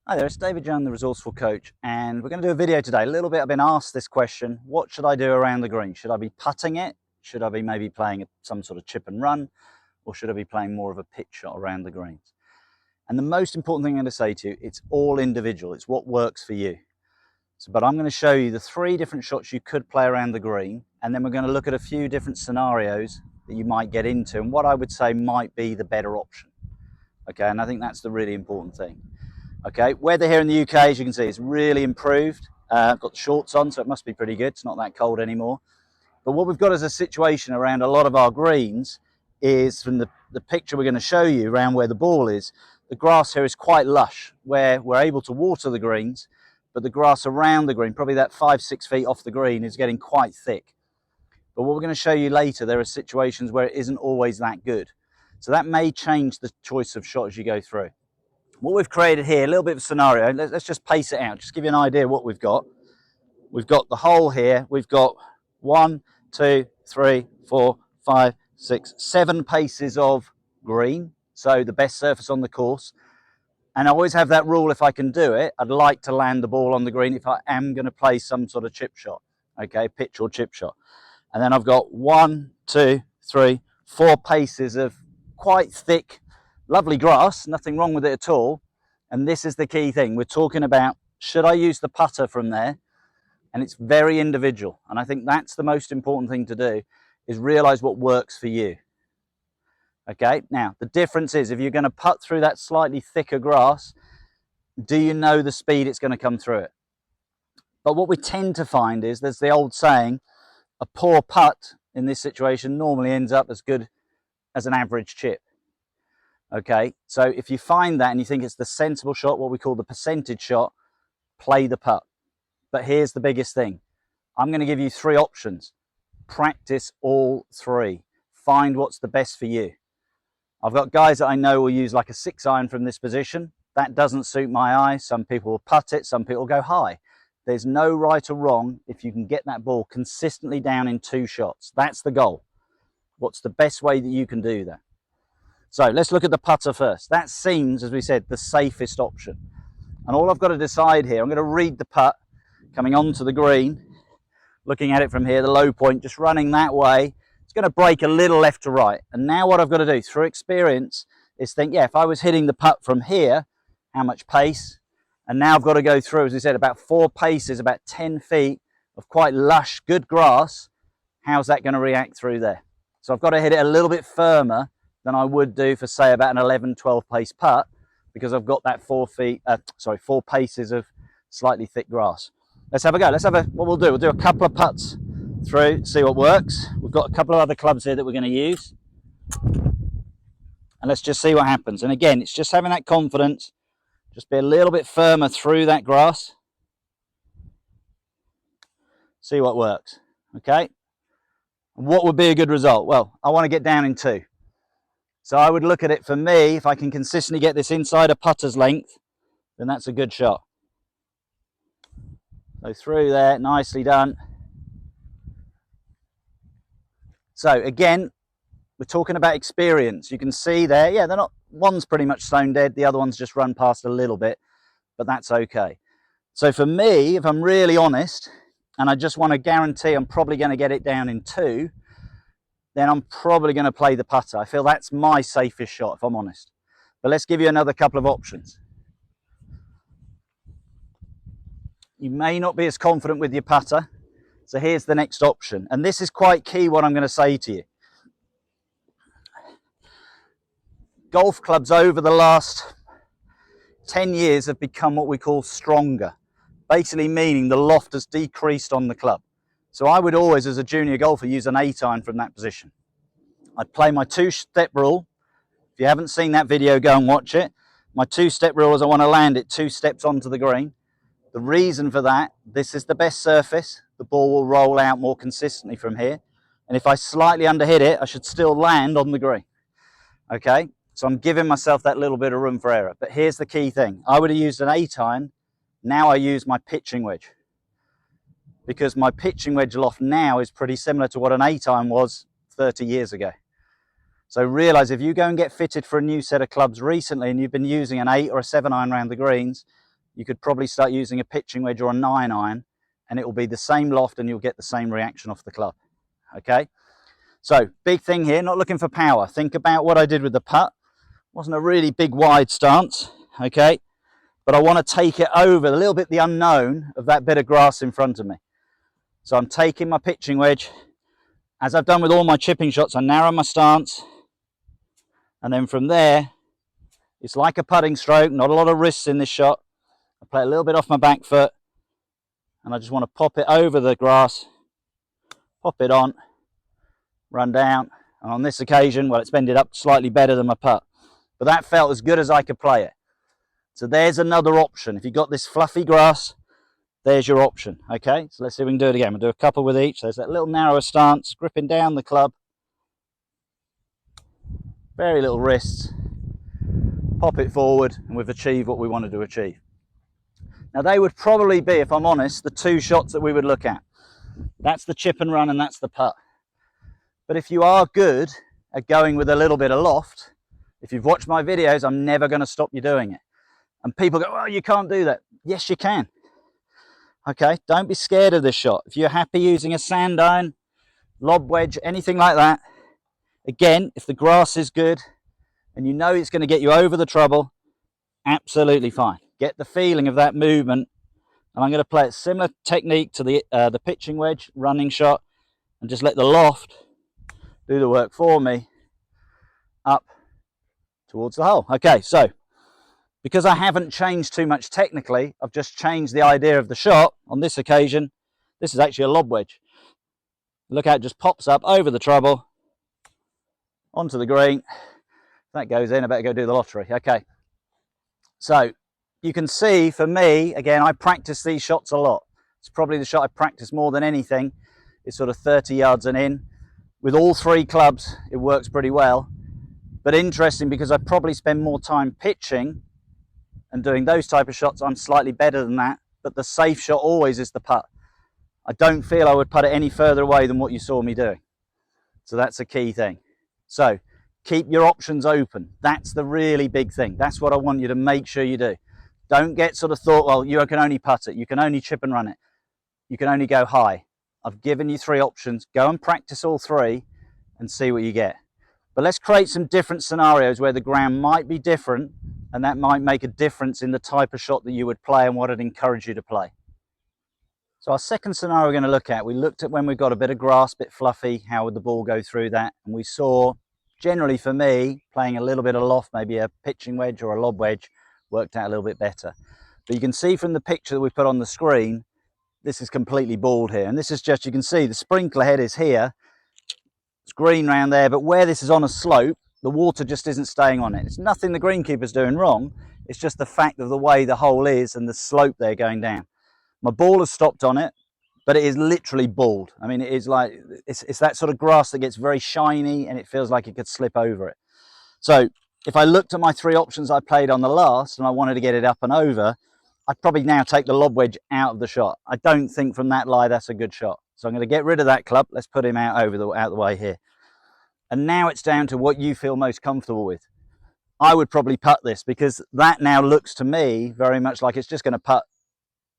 Hi there, it's David Young, the Resourceful Coach, and we're going to do a video today. A little bit I've been asked this question: what should I do around the green? Should I be putting it? Should I be maybe playing some sort of chip and run? Or should I be playing more of a pitch shot around the greens? And the most important thing I'm going to say to you, it's all individual. It's what works for you. But I'm going to show you the 3 different shots you could play around the green, and then we're going to look at a few different scenarios that you might get into and what I would say might be the better option. Okay, and I think that's the really important thing. Okay, weather here in the UK, as you can see, is really improved. I've got the shorts on, so it must be pretty good. It's not that cold anymore. But what we've got as a situation around a lot of our greens is, from the picture we're going to show you around where the ball is, the grass here is quite lush, where we're able to water the greens, but the grass around the green, probably that 5-6 feet off the green, is getting quite thick. But what we're going to show you later, there are situations where it isn't always that good. So that may change the choice of shot as you go through. What we've created here, a little bit of a scenario. Let's just pace it out, just give you an idea of what we've got. We've got the hole here. We've got 1, 2, 3, 4, 5, 6, 7 paces of green, so the best surface on the course. And I always have that rule: if I can do it, I'd like to land the ball on the green if I am going to play some sort of chip shot, okay, pitch or chip shot. And then I've got 1, 2, 3, 4 paces of quite thick, lovely grass, nothing wrong with it at all. And this is the key thing. We're talking about, should I use the putter from there? And it's very individual. And I think that's the most important thing to do, is realize what works for you. Okay, now the difference is, if you're going to putt through that slightly thicker grass, do you know the speed it's going to come through it? But what we tend to find is, there's the old saying, a poor putt in this situation normally ends up as good as an average chip. Okay, so if you find that and you think it's the sensible shot, what we call the percentage shot, play the putt. But here's the biggest thing. I'm going to give you 3 options. Practice all 3. Find what's the best for you. I've got guys that I know will use like a 6-iron from this position. That doesn't suit my eye. Some people will putt it, some people will go high. There's no right or wrong if you can get that ball consistently down in 2 shots. That's the goal. What's the best way that you can do that? So let's look at the putter first. That seems, as we said, the safest option. And all I've got to decide here, I'm going to read the putt coming onto the green, looking at it from here, the low point, just running that way. It's going to break a little left to right. And now what I've got to do, through experience, is think, yeah, if I was hitting the putt from here, how much pace? And now I've got to go through, as we said, about 4 paces, about 10 feet of quite lush, good grass. How's that going to react through there? So I've got to hit it a little bit firmer than I would do for, say, about an 11-12 pace putt, because I've got that 4 paces of slightly thick grass. Let's have a go. What we'll do a couple of putts through, see what works. We've got a couple of other clubs here that we're going to use, and let's just see what happens. And again, it's just having that confidence, just be a little bit firmer through that grass, see what works. Okay, what would be a good result? Well, I want to get down in 2. So I would look at it, for me, if I can consistently get this inside a putter's length, then that's a good shot. So through there, nicely done. So again, we're talking about experience. You can see there, yeah, they're not, one's pretty much stone dead, the other one's just run past a little bit, but that's okay. So for me, if I'm really honest, and I just want to guarantee I'm probably going to get it down in 2, then I'm probably going to play the putter. I feel that's my safest shot, if I'm honest. But let's give you another couple of options. You may not be as confident with your putter, so here's the next option. And this is quite key, what I'm going to say to you. Golf clubs over the last 10 years have become what we call stronger, basically meaning the loft has decreased on the club. So I would always, as a junior golfer, use an 8-iron from that position. I'd play my 2-step rule. If you haven't seen that video, go and watch it. My 2-step rule is I want to land it 2 steps onto the green. The reason for that, this is the best surface. The ball will roll out more consistently from here. And if I slightly underhit it, I should still land on the green. Okay, so I'm giving myself that little bit of room for error. But here's the key thing. I would have used an 8-iron. Now I use my pitching wedge, because my pitching wedge loft now is pretty similar to what an 8-iron was 30 years ago. So realize, if you go and get fitted for a new set of clubs recently and you've been using an 8 or a 7-iron around the greens, you could probably start using a pitching wedge or a 9-iron, and it will be the same loft and you'll get the same reaction off the club. Okay, so big thing here, not looking for power. Think about what I did with the putt. Wasn't a really big wide stance, okay, but I want to take it over a little bit the unknown of that bit of grass in front of me. So I'm taking my pitching wedge, as I've done with all my chipping shots. I narrow my stance, and then from there it's like a putting stroke, not a lot of wrists in this shot. I play a little bit off my back foot, and I just want to pop it over the grass, pop it on, run down, and on this occasion, well, it's bended up slightly better than my putt, but that felt as good as I could play it. So there's another option. If you've got this fluffy grass, there's your option. Okay, so let's see if we can do it again. We'll do a couple with each. There's that little narrower stance, gripping down the club, very little wrists, pop it forward, and we've achieved what we wanted to achieve. Now they would probably be, if I'm honest, the two shots that we would look at. That's the chip and run and that's the putt. But if you are good at going with a little bit of loft, if you've watched my videos, I'm never going to stop you doing it. And people go, oh, you can't do that. Yes, you can. Okay, don't be scared of this shot. If you're happy using a sand iron, lob wedge, anything like that, again, if the grass is good and you know it's going to get you over the trouble, absolutely fine. Get the feeling of that movement. And I'm going to play a similar technique to the pitching wedge running shot, and just let the loft do the work for me up towards the hole. Okay, so because I haven't changed too much technically, I've just changed the idea of the shot. On this occasion, this is actually a lob wedge. Look how it just pops up over the trouble, onto the green. If that goes in, I better go do the lottery. Okay, so you can see for me, again, I practice these shots a lot. It's probably the shot I practice more than anything. It's sort of 30 yards and in. With all three clubs, it works pretty well. But interesting, because I probably spend more time pitching and doing those type of shots, I'm slightly better than that. But the safe shot always is the putt. I don't feel I would putt it any further away than what you saw me doing. So that's a key thing. So keep your options open. That's the really big thing. That's what I want you to make sure you do. Don't get sort of thought, well, you can only putt it. You can only chip and run it. You can only go high. I've given you three options. Go and practice all three and see what you get. But let's create some different scenarios where the ground might be different, and that might make a difference in the type of shot that you would play and what I'd encourage you to play. So our second scenario we're going to look at, we looked at when we've got a bit of grass, a bit fluffy, how would the ball go through that? And we saw, generally for me, playing a little bit of loft, maybe a pitching wedge or a lob wedge, worked out a little bit better. But you can see from the picture that we put on the screen, this is completely bald here. And this is just, you can see the sprinkler head is here. It's green around there, but where this is on a slope, the water just isn't staying on it. It's nothing the greenkeeper's doing wrong. It's just the fact of the way the hole is and the slope there going down. My ball has stopped on it, but it is literally bald. I mean, it is like, it's that sort of grass that gets very shiny and it feels like it could slip over it. So if I looked at my three options I played on the last and I wanted to get it up and over, I'd probably now take the lob wedge out of the shot. I don't think from that lie that's a good shot. So I'm going to get rid of that club. Let's put him out the way here. And now it's down to what you feel most comfortable with. I would probably putt this, because that now looks to me very much like it's just going to putt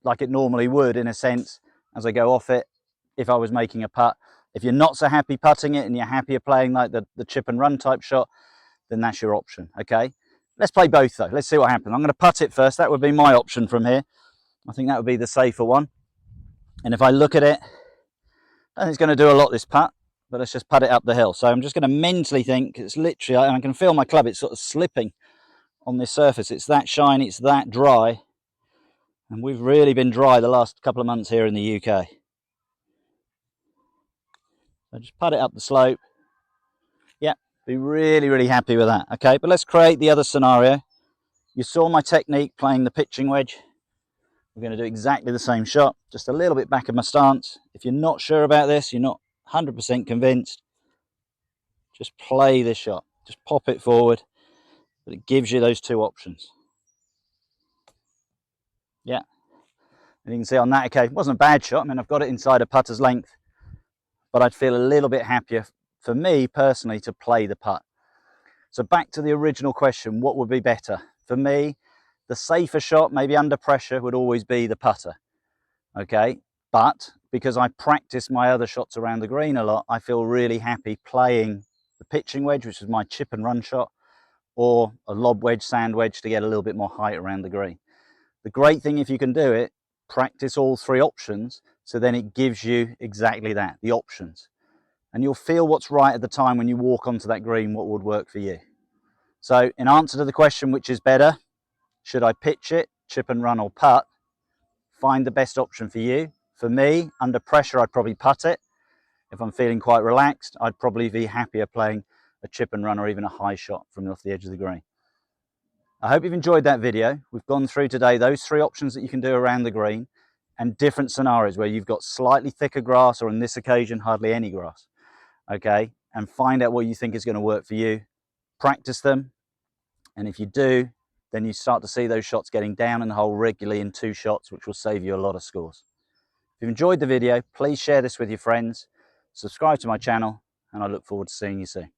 like it normally would, in a sense, as I go off it, if I was making a putt. If you're not so happy putting it and you're happier playing like the chip and run type shot, then that's your option. Okay, let's play both though. Let's see what happens. I'm going to putt it first. That would be my option from here. I think that would be the safer one. And if I look at it, I think it's going to do a lot, this putt, but let's just putt it up the hill. So I'm just going to mentally think, it's literally, and I can feel my club, it's sort of slipping on this surface. It's that shiny, it's that dry. And we've really been dry the last couple of months here in the UK. So just putt it up the slope. Yeah, be really, really happy with that. Okay, but let's create the other scenario. You saw my technique playing the pitching wedge. We're going to do exactly the same shot, just a little bit back of my stance. If you're not sure about this, you're not 100% convinced, just play this shot. Just pop it forward, but it gives you those two options. Yeah, and you can see on that occasion, it wasn't a bad shot. I mean, I've got it inside a putter's length, but I'd feel a little bit happier, for me personally, to play the putt. So back to the original question, what would be better? For me, The safer shot, maybe under pressure, would always be the putter, okay? But because I practice my other shots around the green a lot, I feel really happy playing the pitching wedge, which is my chip and run shot, or a lob wedge, sand wedge to get a little bit more height around the green. The great thing, if you can do it, practice all three options, so then it gives you exactly that, the options. And you'll feel what's right at the time when you walk onto that green, what would work for you. So in answer to the question, which is better, should I pitch it, chip and run, or putt? Find the best option for you. For me, under pressure, I'd probably putt it. If I'm feeling quite relaxed, I'd probably be happier playing a chip and run or even a high shot from off the edge of the green. I hope you've enjoyed that video. We've gone through today those three options that you can do around the green and different scenarios where you've got slightly thicker grass or on this occasion, hardly any grass. Okay, and find out what you think is going to work for you. Practice them. And if you do, then you start to see those shots getting down in the hole regularly in 2 shots, which will save you a lot of scores. If you've enjoyed the video, please share this with your friends, subscribe to my channel, and I look forward to seeing you soon.